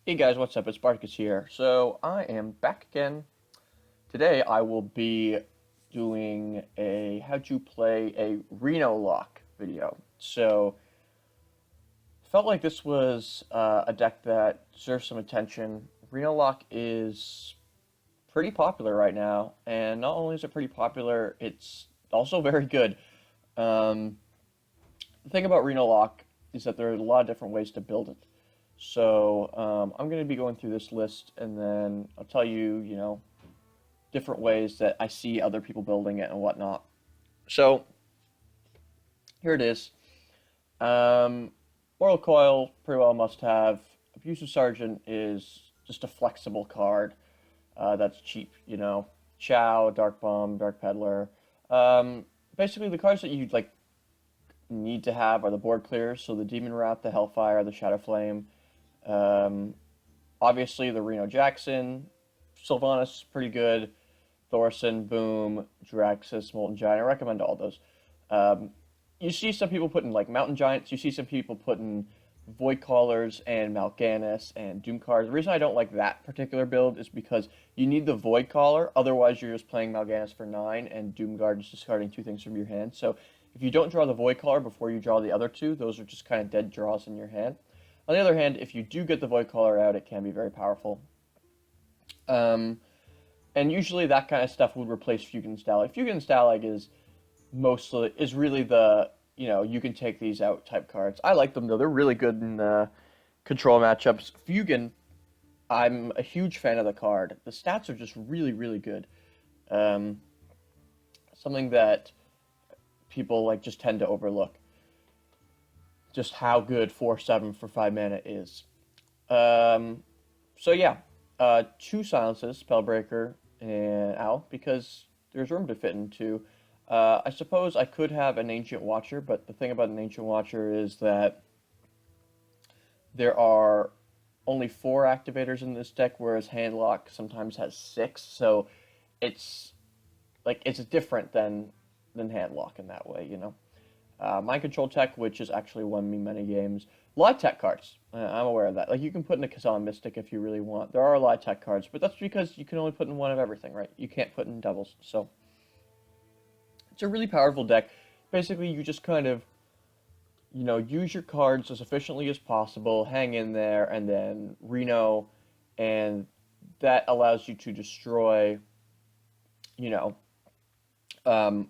Hey guys, what's up? It's Spartacus here. So I am back again. Today I will be doing a how to play a Reno lock video. So felt like this was a deck that deserves some attention. Reno lock is pretty popular right now, and not only is it pretty popular, it's also very good. Um, the thing about Reno lock is that there are a lot of different ways to build it. So I'm going to be going through this list, and then I'll tell you, different ways that I see other people building it and whatnot. So here it is. Moral Coil, pretty well must have. Abusive Sergeant is just a flexible card that's cheap, Chow, Dark Bomb, Dark Peddler. Um, Basically, the cards that you like need to have are the board clears. So the Demon Wrath, the Hellfire, the Shadow Flame. Um, Obviously, the Reno Jackson, Sylvanas, pretty good. Thorson, Boom, Draxus, Molten Giant. I recommend all those. Um, you see some people putting like Mountain Giants. You see some people putting Void Callers and Mal'Ganis and Doom cards. The reason I don't like that particular build is because you need the Void Caller. Otherwise, you're just playing Mal'Ganis for 9 and Doomguard is discarding 2 things from your hand. So if you don't draw the Void Caller before you draw the other 2, those are just kind of dead draws in your hand. On the other hand, if you do get the Void Caller out, it can be very powerful. Um, and usually that kind of stuff would replace Fugue and Stalag. Fugue and Stalag is really the you can take these out type cards. I like them though; they're really good in control matchups. Fugan, I'm a huge fan of the card. The stats are just really really good. Um, Something that people like just tend to overlook. Just how good 4/7 for 5 mana is. Um, so yeah, 2 silences, Spellbreaker and Owl, because there's room to fit into. I suppose I could have an Ancient Watcher, but the thing about an Ancient Watcher is that there are only 4 activators in this deck, whereas Handlock sometimes has 6. So it's it's different than Handlock in that way. Mind Control Tech, which has actually won me many games. A lot of tech cards. I'm aware of that. Like you can put in a Kazan Mystic if you really want. There are a lot of tech cards, but that's because you can only put in one of everything, right? You can't put in doubles. So it's a really powerful deck. Basically, you just kind of use your cards as efficiently as possible, hang in there, and then Reno, and that allows you to destroy, you know,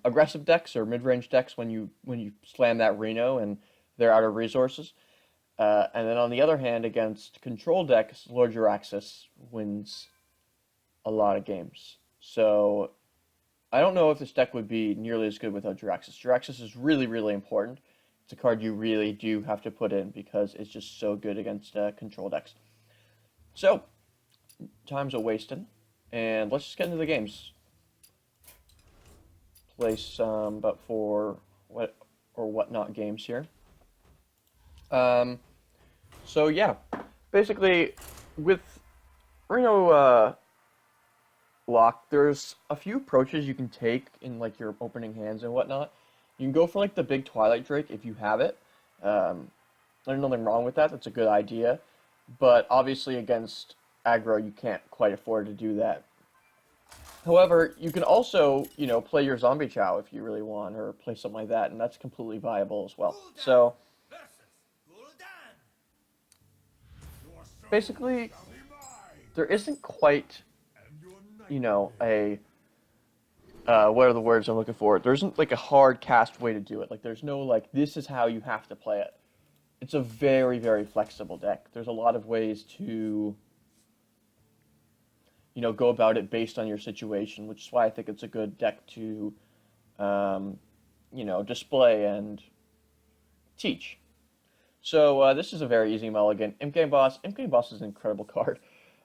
aggressive decks or mid-range decks when you slam that Reno and they're out of resources. And then on the other hand, against control decks, Lord Jaraxxus wins a lot of games. So I don't know if this deck would be nearly as good without Jaraxxus. Jaraxxus is really, really important. It's a card you really do have to put in because it's just so good against control decks. So, time's a wasting, and let's just get into the games. Play some but for what or whatnot games here. Um, so yeah, basically with Reno lock, there's a few approaches you can take in like your opening hands and whatnot. You can go for like the big Twilight Drake if you have it. Um, there's nothing wrong with that. That's a good idea. But obviously against aggro, you can't quite afford to do that. However, you can also, play your Zombie Chow if you really want, or play something like that, and that's completely viable as well. So basically, there isn't quite, a what are the words I'm looking for? There isn't like a hard cast way to do it. Like there's no like this is how you have to play it. It's a very very flexible deck. There's a lot of ways to go about it based on your situation, which is why I think it's a good deck to um, display and teach. So this is a very easy mulligan. Imp Game Boss. Imp Game Boss is an incredible card,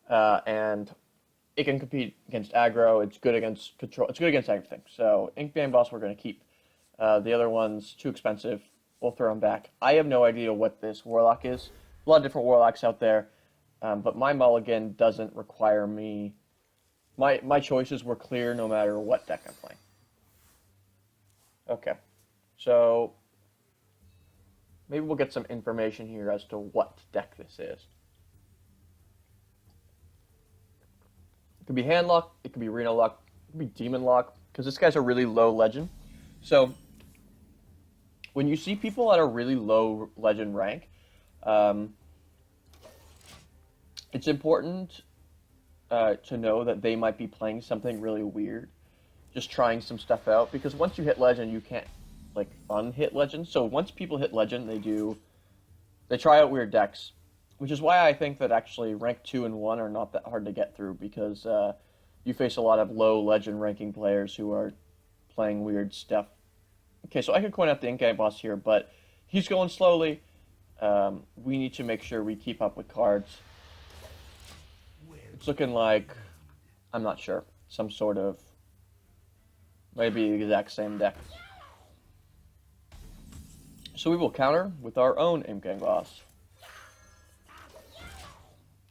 and it can compete against aggro. It's good against control. It's good against everything. So Ink Band Boss we're going to keep. The other one's too expensive. We'll throw them back. I have no idea what this Warlock is. A lot of different Warlocks out there, but my mulligan doesn't require me. My choices were clear no matter what deck I'm playing. Okay, so maybe we'll get some information here as to what deck this is. could be Hand Lock, it could be Reno Lock, it could be Demon Lock, because this guy's a really low legend. So when you see people at a really low legend rank, um, it's important to know that they might be playing something really weird, just trying some stuff out. Because once you hit legend, you can't like unhit legend. So once people hit legend, they try out weird decks, which is why I think that actually rank 2 and 1 are not that hard to get through because you face a lot of low legend ranking players who are playing weird stuff. Okay, so I could coin out the in-game boss here, but he's going slowly. We need to make sure we keep up with cards. It's looking like, I'm not sure, some sort of, maybe the exact same deck. So we will counter with our own in-game boss.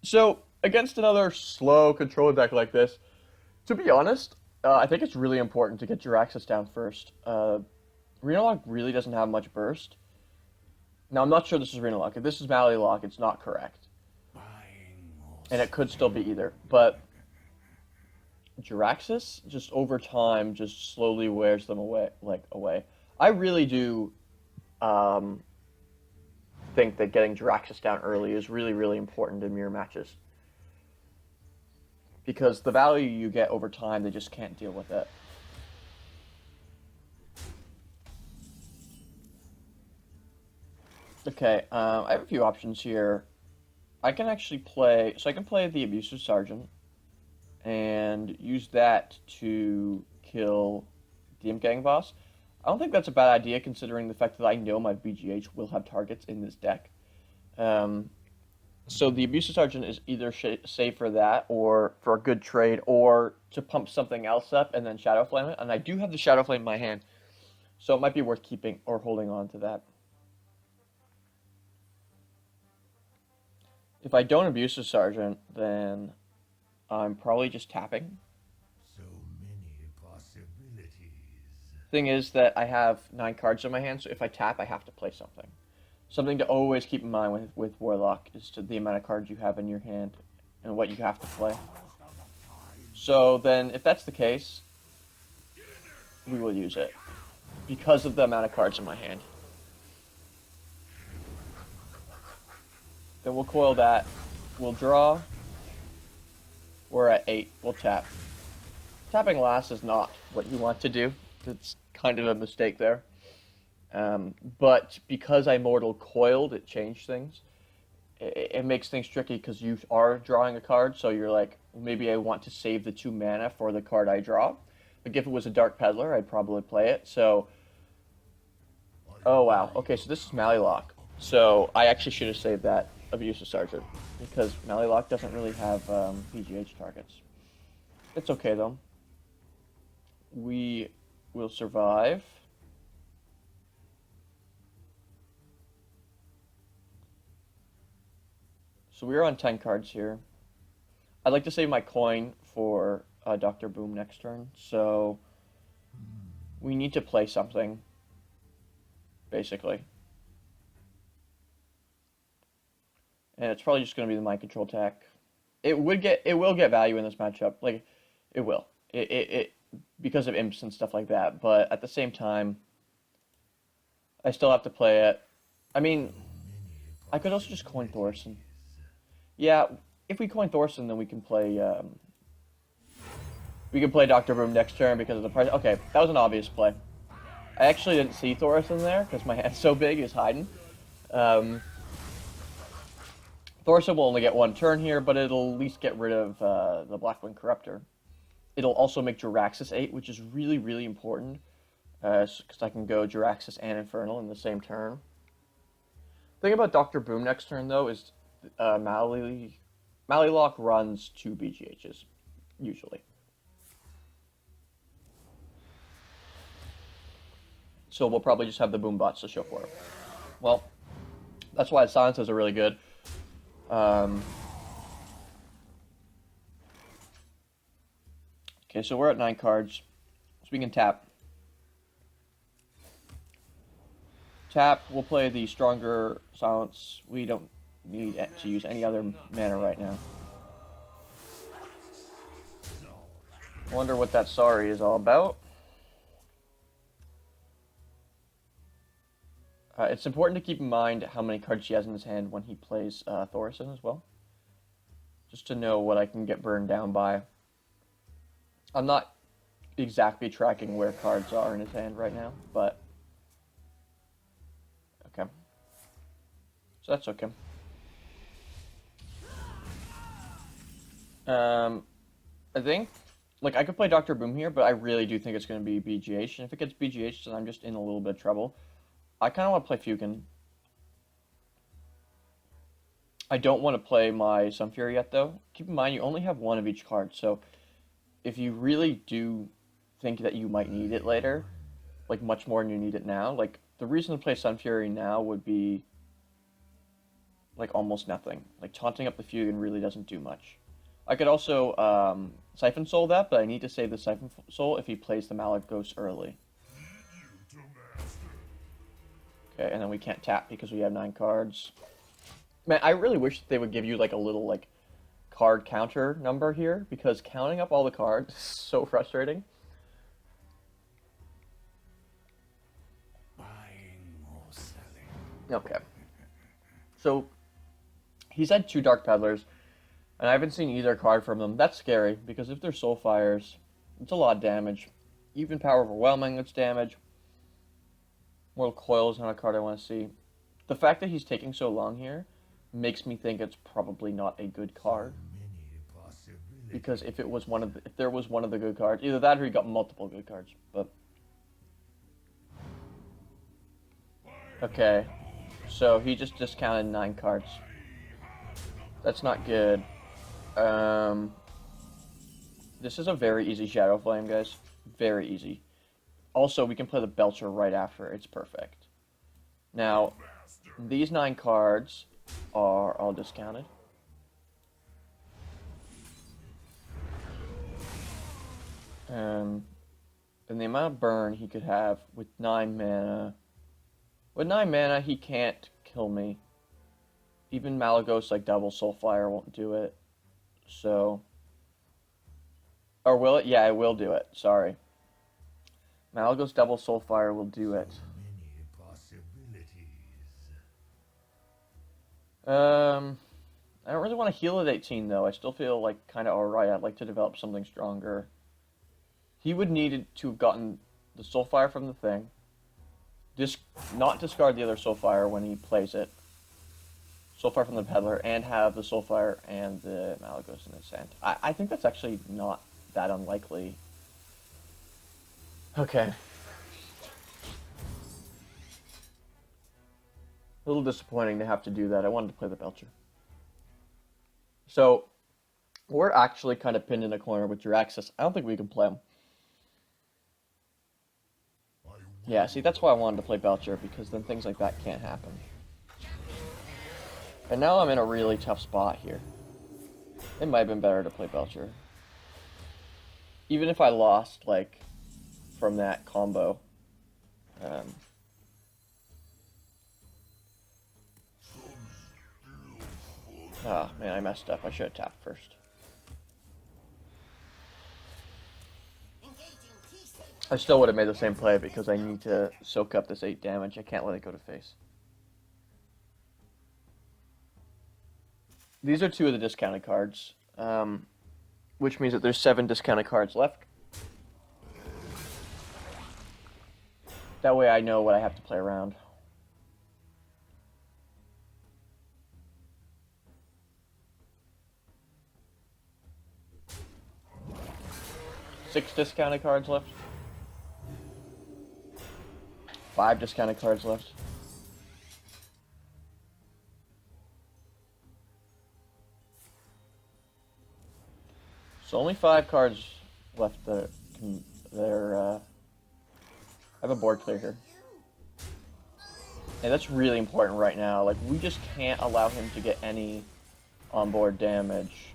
So, against another slow control deck like this, to be honest, I think it's really important to get your access down first. Reno Lock really doesn't have much burst. Now, I'm not sure this is Reno Lock. If this is Mally Lock, it's not correct. And it could still be either. But Jiraxis, just over time, just slowly wears them away. I really do think that getting Jiraxis down early is really, really important in mirror matches. Because the value you get over time, they just can't deal with it. Okay, I have a few options here. I can actually play, so I can play the Abusive Sergeant and use that to kill the Gang Boss. I don't think that's a bad idea considering the fact that I know my BGH will have targets in this deck. So the Abusive Sergeant is either safe for that or for a good trade or to pump something else up and then Shadow Flame it. And I do have the Shadow Flame in my hand, so it might be worth keeping or holding on to that. If I don't Abusive Sergeant, then I'm probably just tapping. So many possibilities. Thing is that I have 9 cards in my hand, so if I tap, I have to play something. Something to always keep in mind with Warlock is the amount of cards you have in your hand and what you have to play. So then, if that's the case, we will use it because of the amount of cards in my hand. Then we'll coil that. We'll draw. We're at 8. We'll tap. Tapping last is not what you want to do. It's kind of a mistake there. But because I Mortal Coiled, it changed things. It makes things tricky because you are drawing a card, so you're like, maybe I want to save the 2 mana for the card I draw. Like if it was a Dark Peddler, I'd probably play it. So, oh wow. Okay, so this is Mally Lock. So I actually should have saved that Abusive Sergeant because Mally Lock doesn't really have PGH targets. It's okay though. We will survive. So we're on 10 cards here. I'd like to save my coin for Dr. Boom next turn. So we need to play something, basically. And it's probably just going to be the mind control tech. It will get value in this matchup. Like, it will. It because of imps and stuff like that. But at the same time, I still have to play it. I mean, I could also just coin Thorson. Yeah, if we coin Thorson, then we can play Dr. Boom next turn because of the price. Okay, that was an obvious play. I actually didn't see Thorson there because my hand's so big, he's hiding. Thorson will only get 1 turn here, but it'll at least get rid of the Blackwing Corruptor. It'll also make Jiraxis 8, which is really, really important because I can go Jiraxis and Infernal in the same turn. The thing about Dr. Boom next turn, though, is Mally Lock runs 2 BGHs, usually. So we'll probably just have the Boom bots to show for it. Well, that's why silences are really good. Okay, so we're at 9 cards, so we can tap. Tap, we'll play the stronger silence. We don't need to use any other mana right now. Wonder what that sorry is all about. It's important to keep in mind how many cards he has in his hand when he plays Thorson as well. Just to know what I can get burned down by. I'm not exactly tracking where cards are in his hand right now, but... Okay. So that's okay. I think... Like, I could play Dr. Boom here, but I really do think it's going to be BGH. And if it gets BGH, then I'm just in a little bit of trouble. I kind of want to play Fukin. I don't want to play my Sunfury yet, though. Keep in mind, you only have one of each card, so if you really do think that you might need it later, like much more than you need it now, like, the reason to play Sunfury now would be, like, almost nothing. Like, taunting up the Fukin really doesn't do much. I could also Siphon Soul that, but I need to save the Siphon Soul if he plays the Malagos early. Okay, and then we can't tap because we have 9 cards. Man, I really wish they would give you like a little like card counter number here, because counting up all the cards is so frustrating. Buying or selling. Okay. So he's had 2 Dark Peddlers, and I haven't seen either card from them. That's scary, because if they're Soulfires, it's a lot of damage. Even Power Overwhelming, that's damage. Mortal Coil is not a card I want to see. The fact that he's taking so long here makes me think it's probably not a good card. Because if it was if there was one of the good cards, either that or he got multiple good cards. But okay, so he just discounted 9 cards. That's not good. This is a very easy Shadow Flame, guys. Very easy. Also, we can play the Belcher right after. It's perfect. Now, these 9 cards are all discounted. And the amount of burn he could have with 9 mana. With 9 mana, he can't kill me. Even Malagos, like Double Soulfire, won't do it. So... Or will it? Yeah, it will do it. Sorry. Malagos Double Soulfire will do it. Many possibilities. I don't really want to heal at 18, though. I still feel like kind of alright. I'd like to develop something stronger. He would need to have gotten the Soulfire from the thing. Not discard the other Soulfire when he plays it. Soulfire from the Peddler, and have the Soulfire and the Malagos in his hand. I think that's actually not that unlikely. Okay. A little disappointing to have to do that. I wanted to play the Belcher. So, we're actually kind of pinned in a corner with Jiraxis. I don't think we can play him. Yeah, see, that's why I wanted to play Belcher, because then things like that can't happen. And now I'm in a really tough spot here. It might have been better to play Belcher. Even if I lost, like, from that combo. Oh, man, I messed up. I should have tapped first. I still would have made the same play because I need to soak up this 8 damage. I can't let it go to face. These are 2 of the discounted cards, which means that there's 7 discounted cards left. That way I know what I have to play around. Six discounted cards left. 5 discounted cards left. So only 5 cards left that I have a board clear here. And that's really important right now. Like, we just can't allow him to get any onboard damage.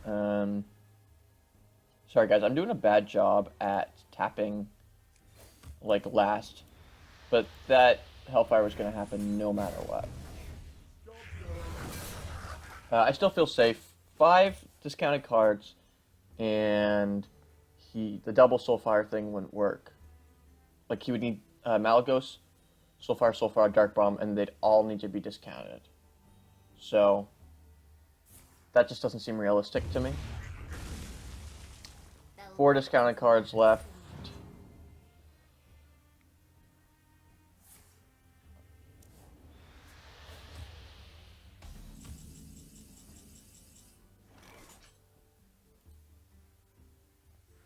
Sorry guys, I'm doing a bad job at tapping, like, last. But that Hellfire was going to happen no matter what. I still feel safe. 5 discounted cards, and the double Soulfire thing wouldn't work. Like, he would need Malagos, Soulfire, Dark Bomb, and they'd all need to be discounted. So, that just doesn't seem realistic to me. 4 discounted cards left.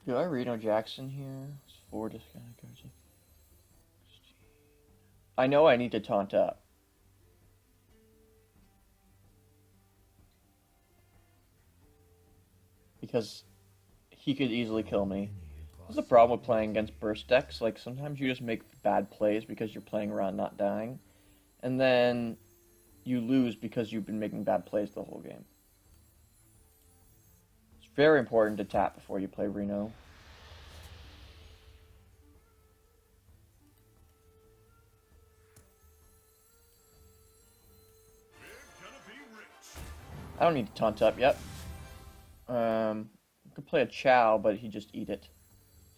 Do I Reno Jackson here? 4 discounted cards. I know I need to taunt up. Because he could easily kill me. There's a problem with playing against burst decks. Like, sometimes you just make bad plays because you're playing around not dying. And then you lose because you've been making bad plays the whole game. It's very important to tap before you play Reno. I don't need to taunt up yet. I could play a Chow, but he'd just eat it.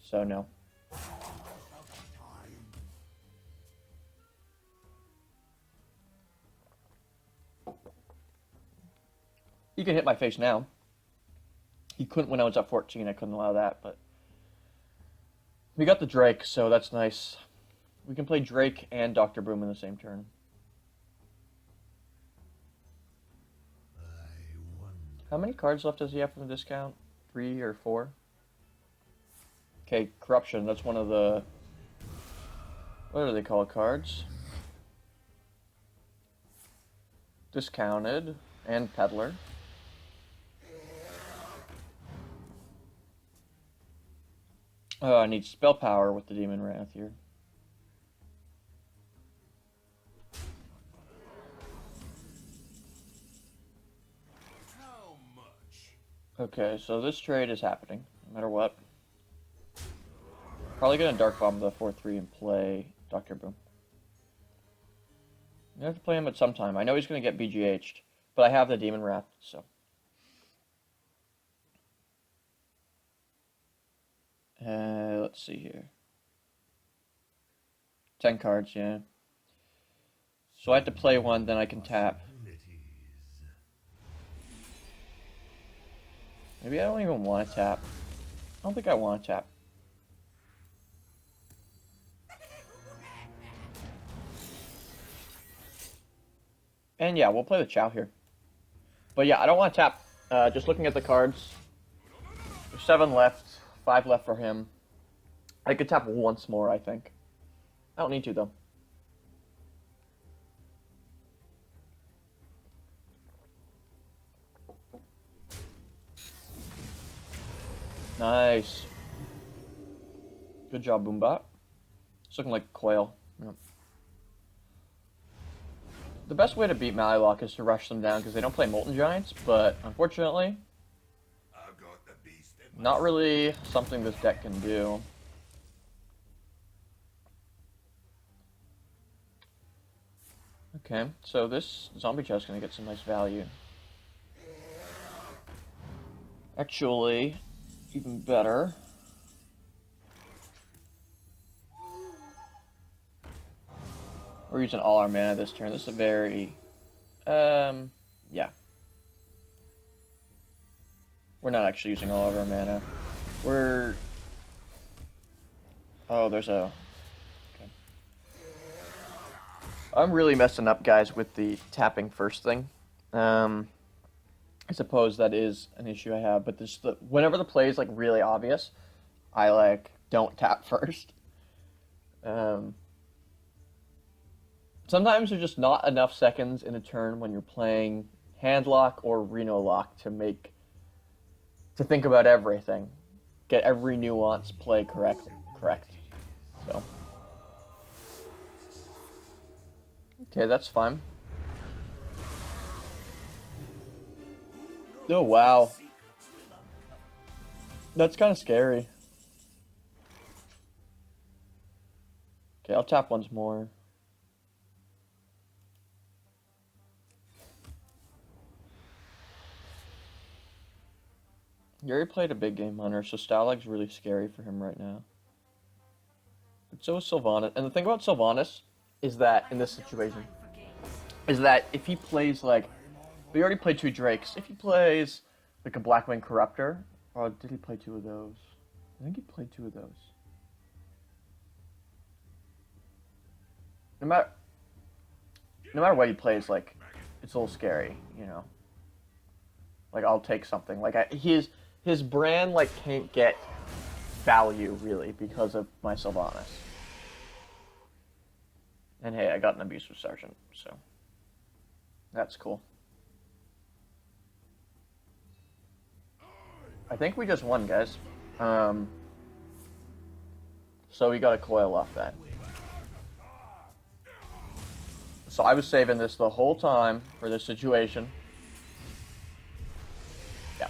So no. He can hit my face now. He couldn't when I was at 14. I couldn't allow that, but we got the Drake, so that's nice. We can play Drake and Dr. Boom in the same turn. How many cards left does he have from the discount? 3 or 4? Okay, Corruption. That's one of the... What do they call it? Cards? Discounted. And Peddler. Oh, I need Spell Power with the Demon Wrath here. Okay, so this trade is happening, no matter what. Probably gonna Dark Bomb the 4-3 and play Dr. Boom. I have to play him at some time. I know he's gonna get BGH'd, but I have the Demon Wrath, so. Let's see here. 10 cards, yeah. So I have to play one, then I can tap. Maybe I don't even want to tap. I don't think I want to tap. And yeah, we'll play the Chow here. But yeah, I don't want to tap. Just looking at the cards. There's 7 left. 5 left for him. I could tap once more, I think. I don't need to, though. Nice. Good job, Boombot. It's looking like Quail. Yep. The best way to beat Warlock is to rush them down because they don't play Molten Giants, but unfortunately, not really something this deck can do. Okay, so this zombie chest is going to get some nice value. Actually, even better. We're using all our mana this turn. This is a very, yeah. We're not actually using all of our mana. We're, oh, there's a, okay. I'm really messing up, guys, with the tapping first thing. I suppose that is an issue I have, but this, whenever the play is like really obvious, I like don't tap first. Sometimes there's just not enough seconds in a turn when you're playing Handlock or Reno Lock to think about everything, get every nuance play correct. So, okay, that's fine. Oh, wow. That's kind of scary. Okay, I'll tap once more. He already played a big game hunter, so Stalag's really scary for him right now. But so is Sylvanas. And the thing about Sylvanas is that in this situation, is that if he plays like, we already played two Drakes. If he plays like a Blackwing Corruptor, or did he play two of those? I think he played two of those. No matter, no matter what he plays, like, it's a little scary, you know. Like, I'll take something. Like, his brand like can't get value really because of my Sylvanas. And hey, I got an abusive sergeant, so that's cool. I think we just won, guys. So we got a coil off that. So I was saving this the whole time for this situation. Yeah.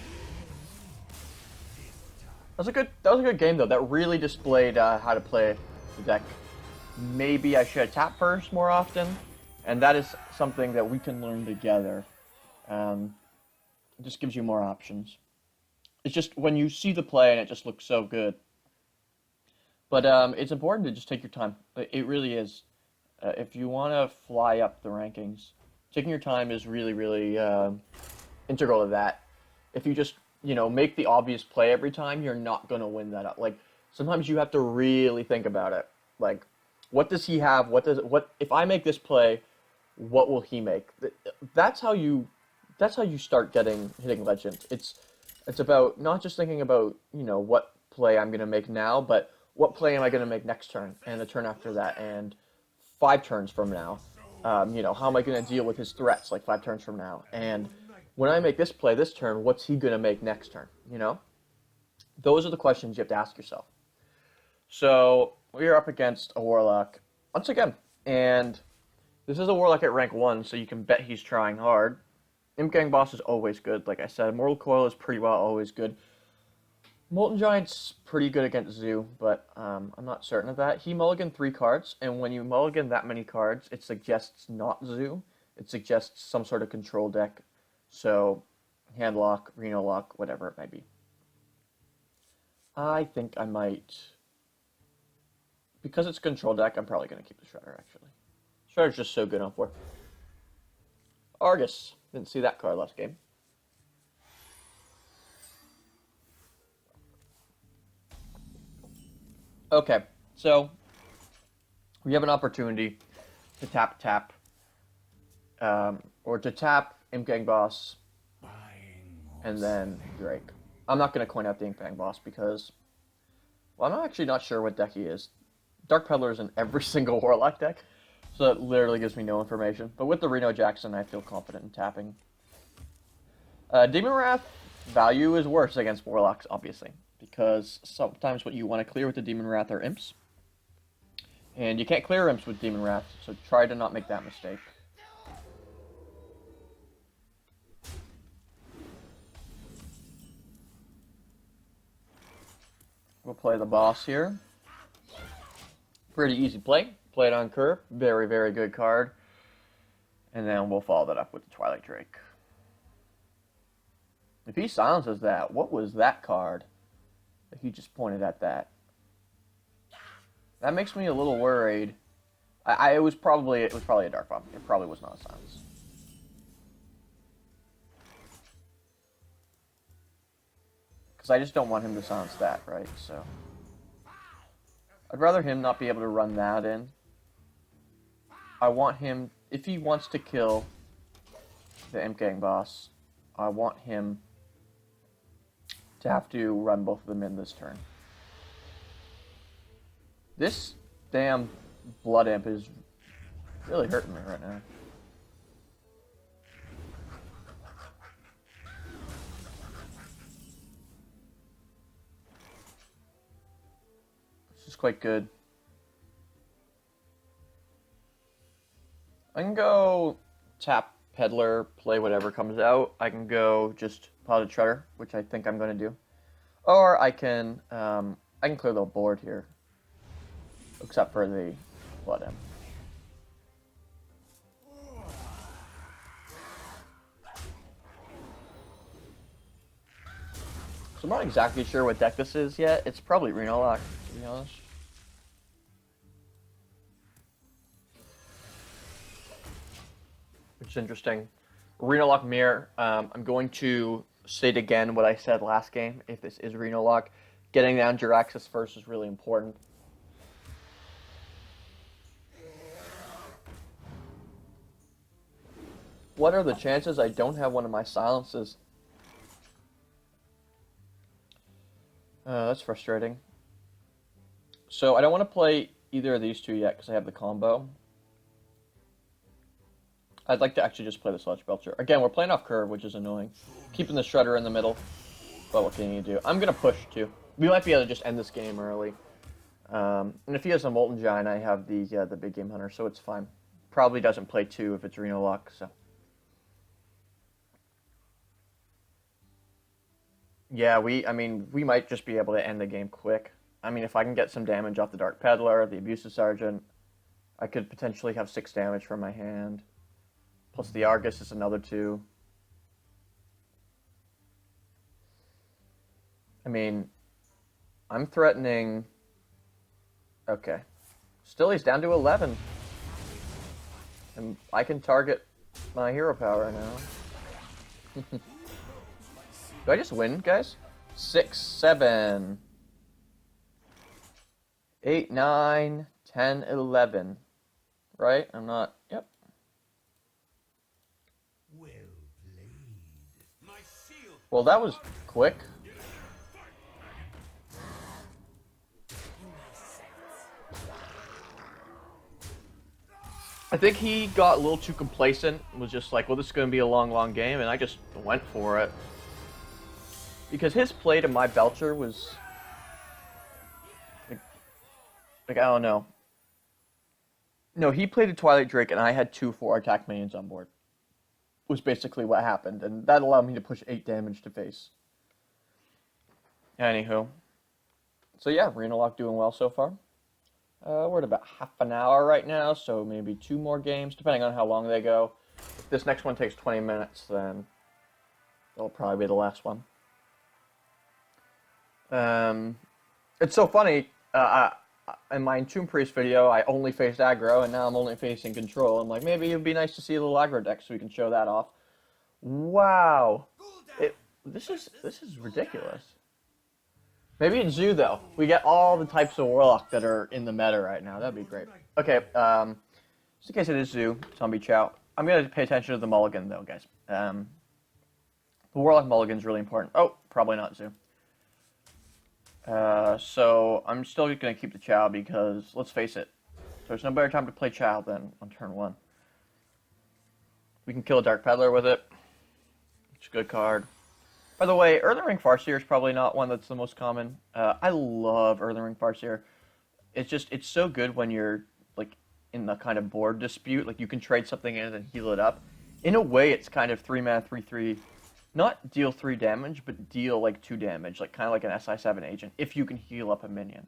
That was a good game though. That really displayed how to play the deck. Maybe I should have tapped first more often, and that is something that we can learn together. It just gives you more options. It's just when you see the play and it just looks so good. But it's important to just take your time. It really is. If you want to fly up the rankings, taking your time is really, really integral to that. If you just, make the obvious play every time, you're not going to win that up. Like, sometimes you have to really think about it. Like, what does he have? If I make this play, what will he make? That's how you start hitting legend. It's about not just thinking about, what play I'm going to make now, but what play am I going to make next turn and the turn after that and 5 turns from now. How am I going to deal with his threats like 5 turns from now? And when I make this play this turn, what's he going to make next turn? Those are the questions you have to ask yourself. So we are up against a Warlock once again, and this is a Warlock at rank 1, so you can bet he's trying hard. Imp Gang Boss is always good, like I said. Mortal Coil is pretty well always good. Molten Giant's pretty good against Zoo, but I'm not certain of that. He mulliganed 3 cards, and when you mulligan that many cards, it suggests not Zoo. It suggests some sort of control deck. So, Handlock, Reno Lock, whatever it might be. I think I might... Because it's a control deck, I'm probably going to keep the Shredder, actually. Shredder's just so good on 4. Argus. Didn't see that card last game. Okay, so we have an opportunity to tap, or to tap Imp Gang Boss, and then Drake. I'm not going to coin out the Imp Gang Boss because, well, I'm actually not sure what deck he is. Dark Peddler is in every single Warlock deck, so that literally gives me no information. But with the Reno Jackson, I feel confident in tapping. Demon Wrath value is worse against Warlocks, obviously, because sometimes what you want to clear with the Demon Wrath are imps. And you can't clear imps with Demon Wrath, so try to not make that mistake. We'll play the boss here. Pretty easy play. Play it on curve. Very, very good card. And then we'll follow that up with the Twilight Drake. If he silences that, what was that card that he just pointed at that? That makes me a little worried. It was probably a Dark Bomb. It probably was not a silence. Because I just don't want him to silence that, right? So I'd rather him not be able to run that in. I want him, if he wants to kill the Imp Gang Boss, I want him to have to run both of them in this turn. This damn Blood Imp is really hurting me right now. This is quite good. I can go tap Peddler, play whatever comes out. I can go just Potted Shredder, which I think I'm going to do. Or I can clear the board here. Except for the Blood Imp. So I'm not exactly sure what deck this is yet. It's probably Reno Lock, to be honest. Which is interesting. Reno Lock Mirror. I'm going to state again what I said last game. If this is Reno Lock, getting down Jiraxis first is really important. What are the chances I don't have one of my silences? That's frustrating. So I don't want to play either of these two yet because I have the combo. I'd like to actually just play the Sludge Belcher. Again, we're playing off curve, which is annoying. Keeping the Shredder in the middle. But what can you do? I'm going to push, too. We might be able to just end this game early. And if he has a Molten Giant, I have the Big Game Hunter, so it's fine. Probably doesn't play 2 if it's Reno Lock, so. Yeah, I mean, we might just be able to end the game quick. I mean, if I can get some damage off the Dark Peddler, the Abusive Sergeant, I could potentially have 6 damage from my hand. Plus the Argus is another 2. I mean, I'm threatening... Okay. Still, he's down to 11. And I can target my hero power now. Do I just win, guys? 6, 7, 8, 9, 10, 11. Right? I'm not... Yep. Well played. My shield. Well, that was quick. I think he got a little too complacent. Was just like, well, this is going to be a long, long game, and I just went for it. Because his play to my Belcher was... Like, I don't know. No, he played a Twilight Drake, and I had 2 4-attack minions on board. Was basically what happened, and that allowed me to push 8 damage to face. Anywho. So yeah, Reno Lock doing well so far. We're at about half an hour right now, so maybe 2 more games, depending on how long they go. If this next one takes 20 minutes, then that'll probably be the last one. It's so funny, in my Entomb Priest video, I only faced aggro, and now I'm only facing control. I'm like, maybe it'd be nice to see a little aggro deck so we can show that off. Wow. This is ridiculous. Maybe it's Zoo, though. We get all the types of Warlock that are in the meta right now. That'd be great. Okay, just in case it is Zoo, Zombie Chow, I'm going to pay attention to the mulligan, though, guys. The Warlock mulligan is really important. Oh, probably not Zoo. So I'm still going to keep the Chow because, let's face it, there's no better time to play Chow than on turn 1. We can kill a Dark Peddler with it. It's a good card. By the way, Earthen Ring Farseer is probably not one that's the most common. I love Earthen Ring Farseer. It's so good when you're, like, in the kind of board dispute. Like, you can trade something in and heal it up. In a way, it's kind of 3-mana, 3/3. Not deal 3 damage, but deal, like, 2 damage. Like, kind of like an SI7 agent, if you can heal up a minion.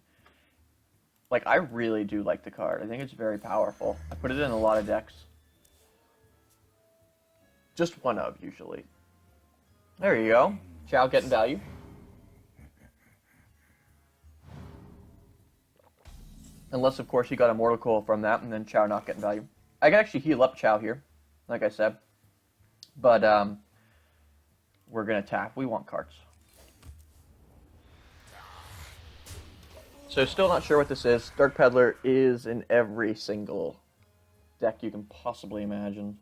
Like, I really do like the card. I think it's very powerful. I put it in a lot of decks. Just one of, usually. There you go. Chow getting value. Unless, of course, you got a Mortal Coil from that, and then Chow not getting value. I can actually heal up Chow here, like I said. But, we're going to tap. We want cards. So, still not sure what this is. Dark Peddler is in every single deck you can possibly imagine.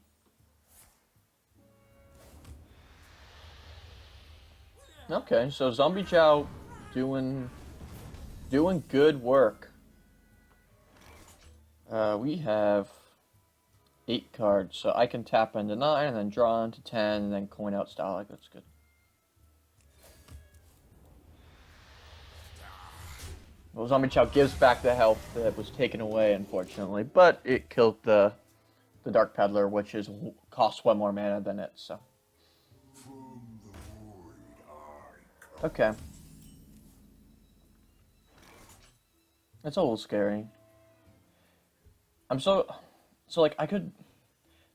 Okay, so Zombie Chow doing good work. We have 8 cards, so I can tap into 9 and then draw into 10 and then coin out Stalag. That's good. Well, Zombie Chow gives back the health that was taken away, unfortunately, but it killed the Dark Peddler, which costs 1 more mana than it, so. Okay. That's a little scary. Like, I could...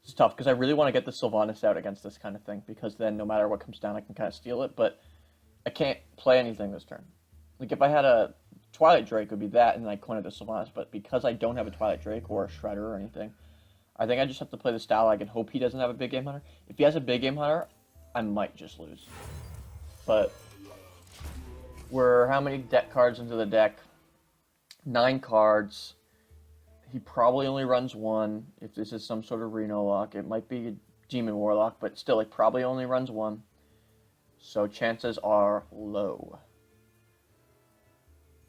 It's tough, because I really want to get the Sylvanas out against this kind of thing, because then no matter what comes down, I can kind of steal it, but I can't play anything this turn. Like, if I had a Twilight Drake, it would be that, and I coin it to Sylvanas. But because I don't have a Twilight Drake or a Shredder or anything, I think I just have to play the Stalag and hope he doesn't have a big game hunter. If he has a big game hunter, I might just lose. But we're how many deck cards into the deck? 9 cards. He probably only runs 1. If this is some sort of Reno lock, it might be a Demon Warlock, but still, he probably only runs 1. So chances are low.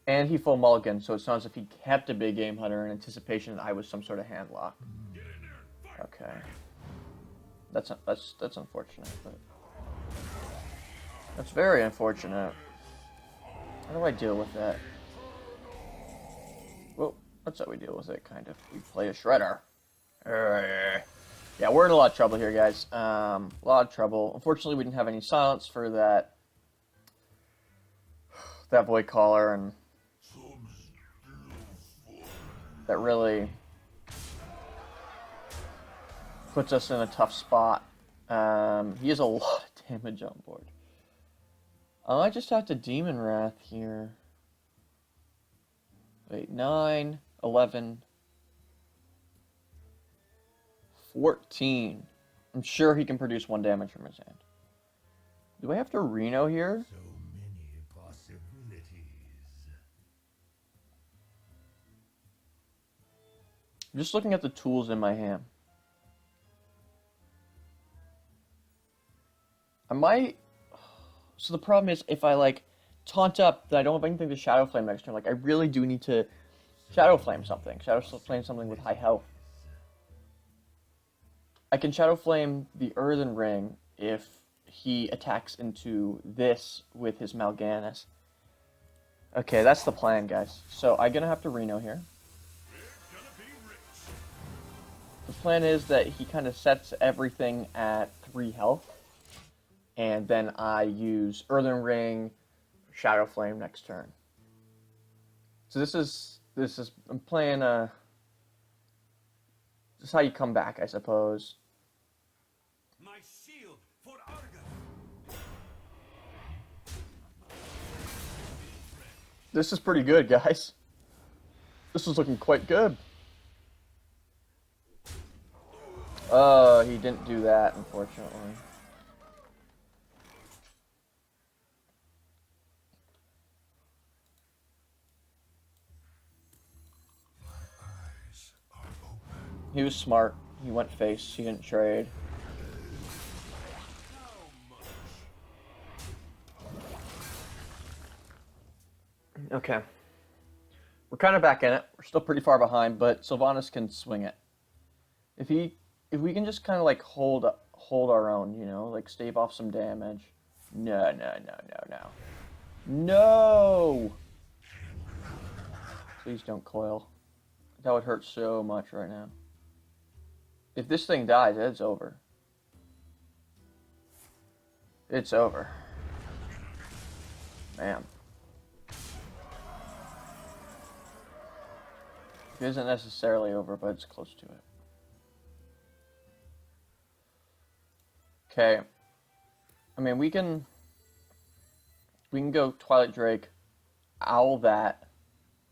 And he full mulligan, so it's not as if he kept a big game hunter in anticipation that I was some sort of hand lock. Okay. That's unfortunate, but that's very unfortunate. How do I deal with that? Well, that's how we deal with it, kind of. We play a Shredder. Yeah, we're in a lot of trouble here, guys. A lot of trouble. Unfortunately, we didn't have any silence for that Void Caller, and that really puts us in a tough spot. He has a lot of damage on board. I just have to Demon Wrath here. Wait, 9, 11, 14. I'm sure he can produce 1 damage from his hand. Do I have to Reno here? So many possibilities. I'm just looking at the tools in my hand. I might... So the problem is, if I, like, taunt up that I don't have anything to Shadow Flame next turn, like, I really do need to Shadow Flame something. Shadow Flame something with high health. I can Shadow Flame the Earthen Ring if he attacks into this with his Mal'Ganis. Okay, that's the plan, guys. So I'm gonna have to Reno here. The plan is that he kind of sets everything at 3 health, and then I use Earthen Ring, Shadow Flame next turn. So this is I'm playing this is how you come back, I suppose. My shield for Arga. This is pretty good, guys. This is looking quite good. He didn't do that, unfortunately. He was smart. He went face. He didn't trade. Okay. We're kind of back in it. We're still pretty far behind, but Sylvanas can swing it. If we can just kind of like hold our own, you know, like stave off some damage. No. No! Please don't coil. That would hurt so much right now. If this thing dies, it's over. It's over. Man. It isn't necessarily over, but it's close to it. Okay. I mean, we can go Twilight Drake, Owl that,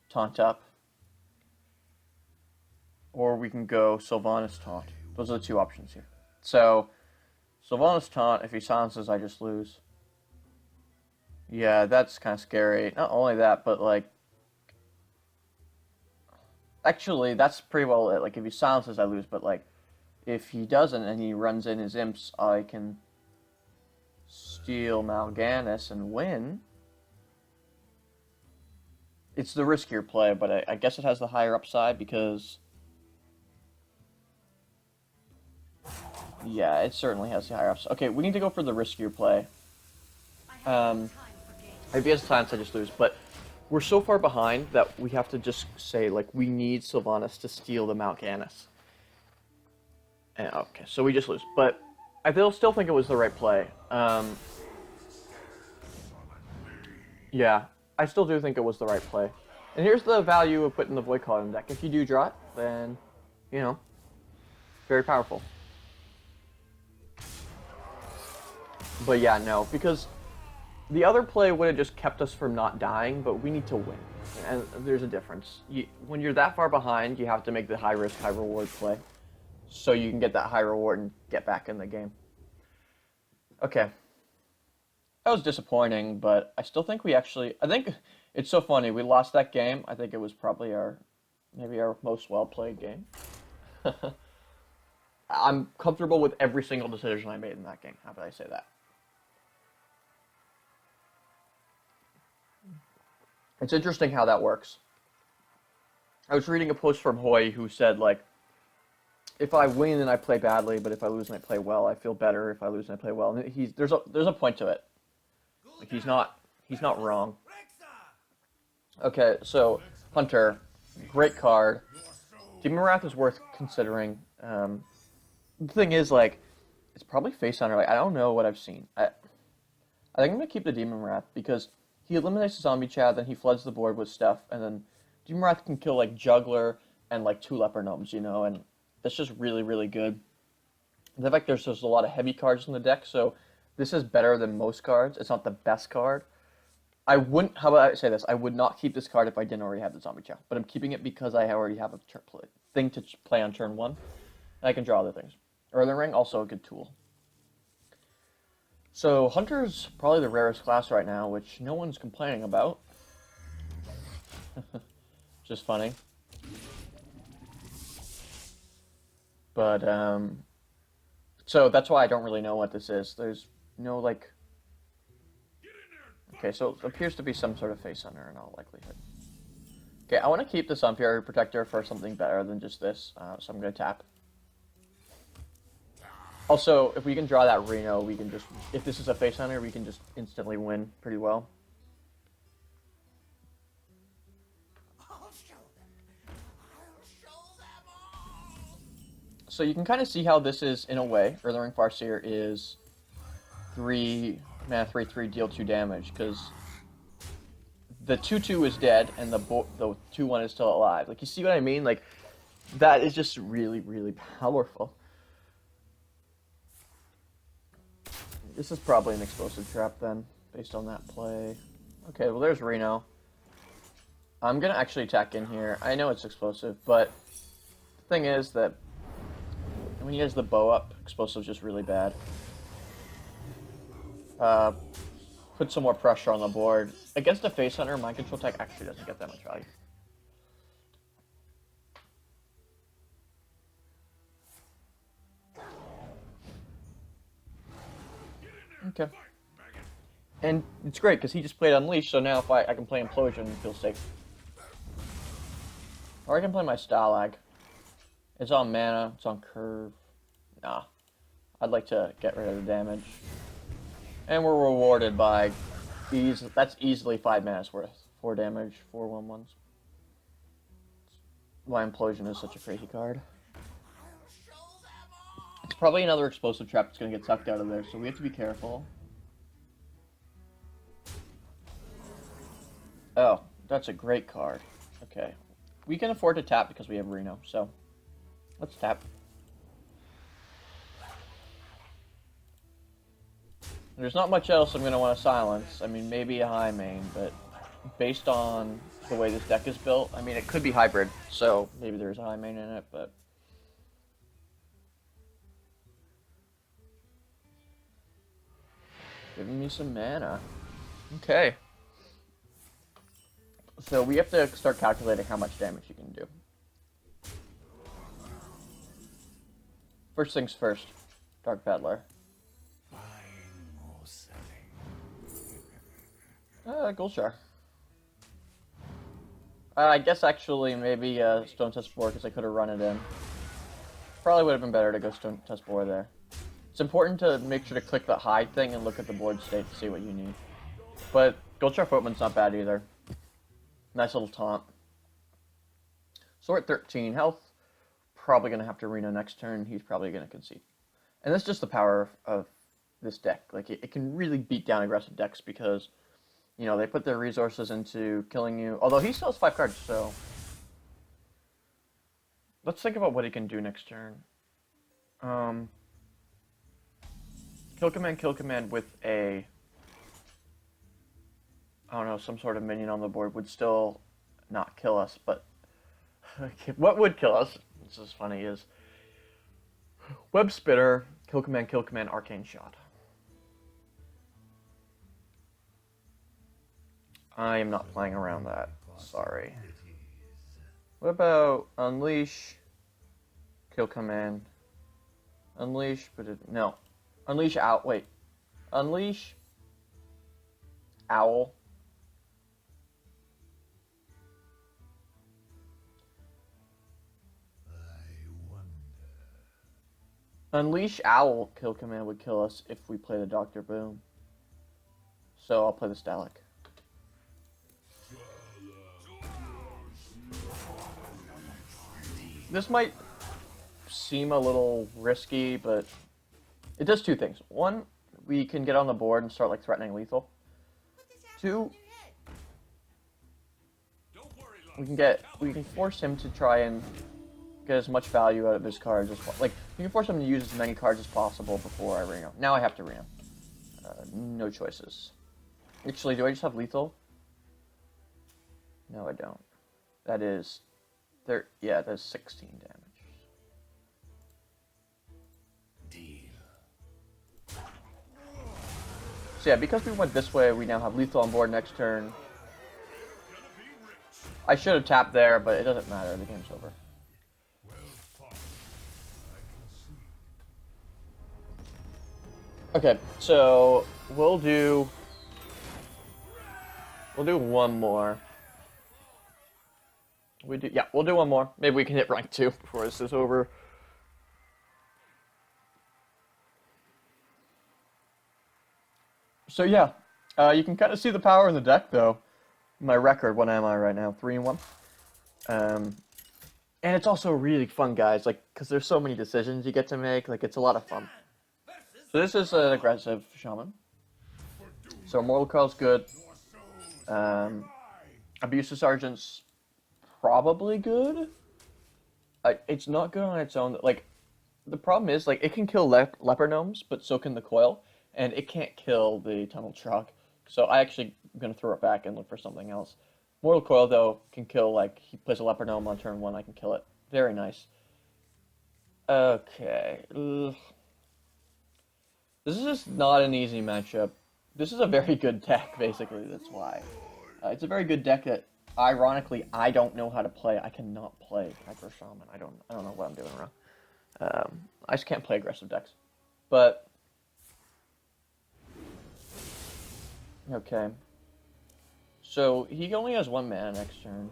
Taunt up. Or we can go Sylvanas Taunt. Those are the 2 options here. So, Sylvanas Taunt, if he silences, I just lose. Yeah, that's kind of scary. Not only that, but like... Actually, that's pretty well it. Like, if he silences, I lose. But like, if he doesn't and he runs in his imps, I can steal Mal'Ganis and win. It's the riskier play, but I guess it has the higher upside because... Yeah, it certainly has the higher upside. Okay, we need to go for the riskier play. If he has time, I just lose. But we're so far behind that we have to just say, like, we need Sylvanas to steal the Mal'Ganis. And, okay, so we just lose. But I still think it was the right play. Yeah, I still do think it was the right play. And here's the value of putting the Void Caller in the deck. If you do draw it, then, you know, very powerful. But yeah, no, because The other play would have just kept us from not dying, but we need to win. And there's a difference. When you're that far behind, you have to make the high risk, high reward play. So you can get that high reward and get back in the game. Okay. That was disappointing, but I still think we actually... I think it's so funny. We lost that game. I think it was probably maybe our most well-played game. I'm comfortable with every single decision I made in that game. How about I say that? It's interesting how that works. I was reading a post from Hoy who said, like, if I win and I play badly, but if I lose and I play well, I feel better. If I lose and I play well, and there's a point to it. Like, he's not wrong. Okay, so Hunter, great card. Demon Wrath is worth considering. The thing is, like, it's probably Face Hunter. Like, I don't know what I've seen. I think I'm gonna keep the Demon Wrath because he eliminates the zombie Chad, then he floods the board with stuff, and then Demon Wrath can kill like Juggler and like 2 Leper Gnomes, you know, and that's just really, really good. In fact, there's just a lot of heavy cards in the deck, so this is better than most cards. It's not the best card. I wouldn't, how about I say this? I would not keep this card if I didn't already have the zombie Chow, but I'm keeping it because I already have a thing to play on turn 1, and I can draw other things. Earthling Ring, also a good tool. So Hunter's probably the rarest class right now, which no one's complaining about. Just funny. But, so that's why I don't really know what this is. There's no, like... Okay, so it appears to be some sort of Face Hunter in all likelihood. Okay, I want to keep the Sunfury Protector for something better than just this, so I'm going to tap. Also, if we can draw that Reno, we can just... If this is a Face Hunter, we can just instantly win pretty well. I'll show them. I'll show them all. So you can kind of see how this is, in a way. Earthling Ring Farseer is 3 mana 3/3 deal 2 damage, because the 2/2 is dead and the 2/1 is still alive. Like, you see what I mean? Like, that is just really, really powerful. This is probably an explosive trap then, based on that play. Okay, well there's Reno. I'm gonna actually attack in here. I know it's explosive, but the thing is that when he has the bow up, explosive's just really bad. Put some more pressure on the board. Against a Face Hunter, Mind Control Tech actually doesn't get that much value. Okay. And it's great, because he just played Unleash, so now if I can play Implosion and feel safe. Or I can play my Stalag. It's on mana, it's on curve. Nah. I'd like to get rid of the damage. And we're rewarded by that's easily 5 mana's worth. 4 damage, 4 1/1s. Why Implosion is such a crazy card. It's probably another explosive trap that's going to get sucked out of there, so we have to be careful. Oh, that's a great card. Okay. We can afford to tap because we have Reno, so let's tap. There's not much else I'm going to want to silence. I mean, maybe a high main, but based on the way this deck is built, I mean, it could be hybrid, so maybe there's a high main in it, but... Giving me some mana. Okay. So we have to start calculating how much damage you can do. First things first. Dark Peddler. Goldshar. I guess actually maybe Stone Test Boar, because I could have run it in. Probably would have been better to go Stone Test Boar there. It's important to make sure to click the hide thing and look at the board state to see what you need. But Goldshar Footman's not bad either. Nice little taunt. So we're at 13 health. Probably going to have to Reno next turn. He's probably going to concede. And that's just the power of this deck. Like, it can really beat down aggressive decks because, you know, they put their resources into killing you. Although he still has 5 cards, so... Let's think about what he can do next turn. Kill command with a I don't know, some sort of minion on the board would still not kill us, but what would kill us, this is funny, is Web Spitter, Kill Command, Arcane Shot. I am not playing around that. Sorry. What about Unleash, Kill Command, Unleash, but no. Unleash out. Wait. Unleash Owl. Unleash Owl Kill Command would kill us if we play the Dr. Boom. So I'll play the Stalic. This might seem a little risky, but it does two things. One, we can get on the board and start like threatening lethal. Two, we can force him to try and get as much value out of his cards as possible. Like, we can force him to use as many cards as possible before I Reno. Now I have to Reno. No choices. Actually, do I just have lethal? No, I don't. That is... yeah, that's 16 damage. Deal. So yeah, because we went this way, we now have lethal on board next turn. I should have tapped there, but it doesn't matter. The game's over. Okay, so we'll do one more. We'll do one more. Maybe we can hit rank 2 before this is over. So yeah, you can kind of see the power in the deck though. My record, what am I right now? 3-1. And it's also really fun, guys, like, because there's so many decisions you get to make, like, it's a lot of fun. So this is an aggressive shaman. So Mortal Coil's good. Abusive Sergeant's probably good. It's not good on its own. Like, the problem is, like, it can kill leper gnomes, but so can the coil, and it can't kill the tunnel truck. So I actually am gonna throw it back and look for something else. Mortal Coil though can kill, like, he plays a leper gnome on turn 1, I can kill it. Very nice. Okay. Ugh. This is just not an easy matchup. This is a very good deck, basically, that's why. It's a very good deck that, ironically, I don't know how to play. I cannot play Hyper Shaman. I don't know what I'm doing wrong. I just can't play aggressive decks. But, okay. So, he only has 1 mana next turn.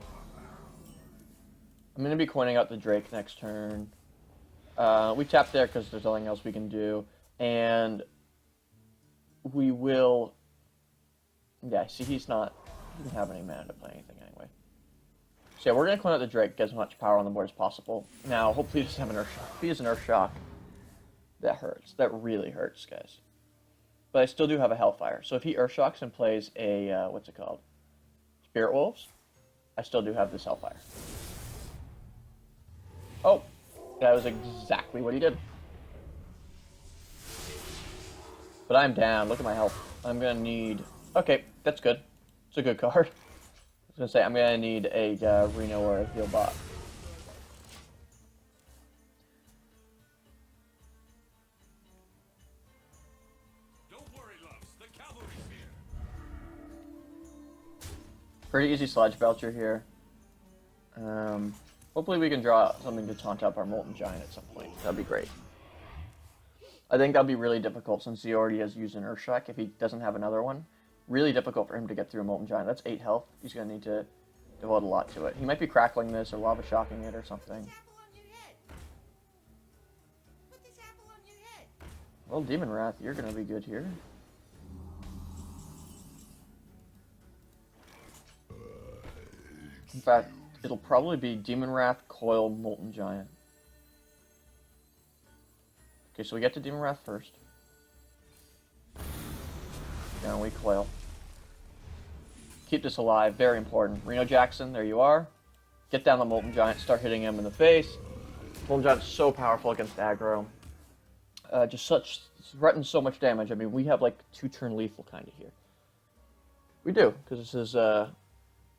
I'm going to be coining out the Drake next turn. We tap there because there's nothing else we can do. And we will... Yeah, see, he doesn't have any mana to play anything anyway. So yeah, we're going to coin out the Drake, get as much power on the board as possible. Now, hopefully he doesn't have an Earth Shock. If he has an Earth Shock, that hurts. That really hurts, guys. But I still do have a Hellfire. So if he Earth Shocks and plays a, what's it called? Spirit Wolves, I still do have this Hellfire. Oh, that was exactly what he did. But I'm down. Look at my health. I'm going to need... Okay, that's good. It's a good card. I was going to say, I'm going to need a Reno or a Heal Bot. Don't worry, loves. The cavalry's here. Pretty easy Sludge Belcher here. Hopefully we can draw something to taunt up our Molten Giant at some point. That'd be great. I think that'd be really difficult since he already has used an Earthshock if he doesn't have another one. Really difficult for him to get through a Molten Giant. That's 8 health. He's going to need to devote a lot to it. He might be crackling this or lava shocking it or something. Well, Demon Wrath, you're going to be good here. In fact, it'll probably be Demon Wrath, Coil, Molten Giant. Okay, so we get to Demon Wrath first. Now we Coil. Keep this alive, very important. Reno Jackson, there you are. Get down the Molten Giant, start hitting him in the face. Molten Giant's so powerful against aggro. Threatens so much damage. I mean, we have like 2-turn lethal kind of here. We do, because this is, oh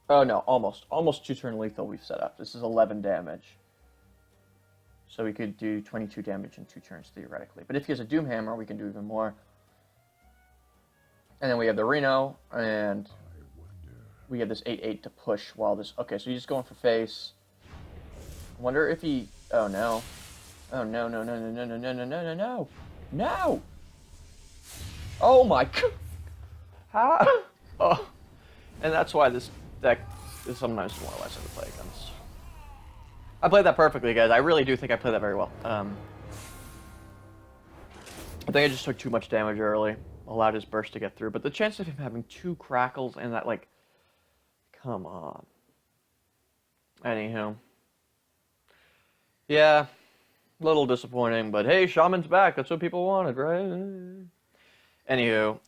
no, almost 2-turn lethal we've set up. This is 11 damage. So we could do 22 damage in 2 turns, theoretically. But if he has a Doomhammer, we can do even more. And then we have the Reno, and we have this 8/8 to push while this... Okay, so he's just going for face. I wonder if he... Oh, no. Oh, no, no, no, no, no, no, no, no, no, no, no. No! Oh, my God. How? Oh. And that's why this deck is sometimes more or less hard to play against. I played that perfectly, guys. I really do think I played that very well. I think I just took too much damage early. Allowed his burst to get through. But the chance of him having 2 crackles and that, like... Come on. Anywho. Yeah. A little disappointing, but hey, Shaman's back. That's what people wanted, right? Anywho.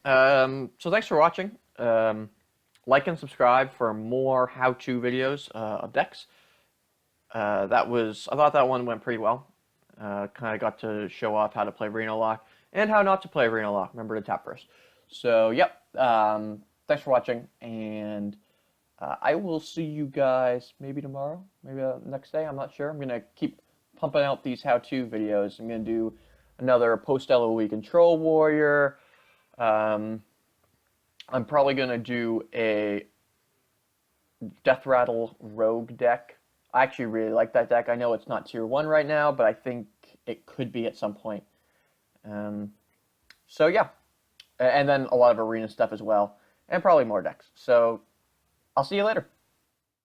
So thanks for watching. Like and subscribe for more how-to videos of decks. I thought that one went pretty well. Kind of got to show off how to play Reno Lock and how not to play Reno Lock. Remember to tap first. So, yep. Thanks for watching, and I will see you guys maybe tomorrow, maybe next day. I'm not sure. I'm going to keep pumping out these how-to videos. I'm going to do another post-LOE Control Warrior. I'm probably going to do a Death Rattle Rogue deck. I actually really like that deck. I know it's not tier 1 right now, but I think it could be at some point. So yeah, and then a lot of arena stuff as well, and probably more decks. So I'll see you later.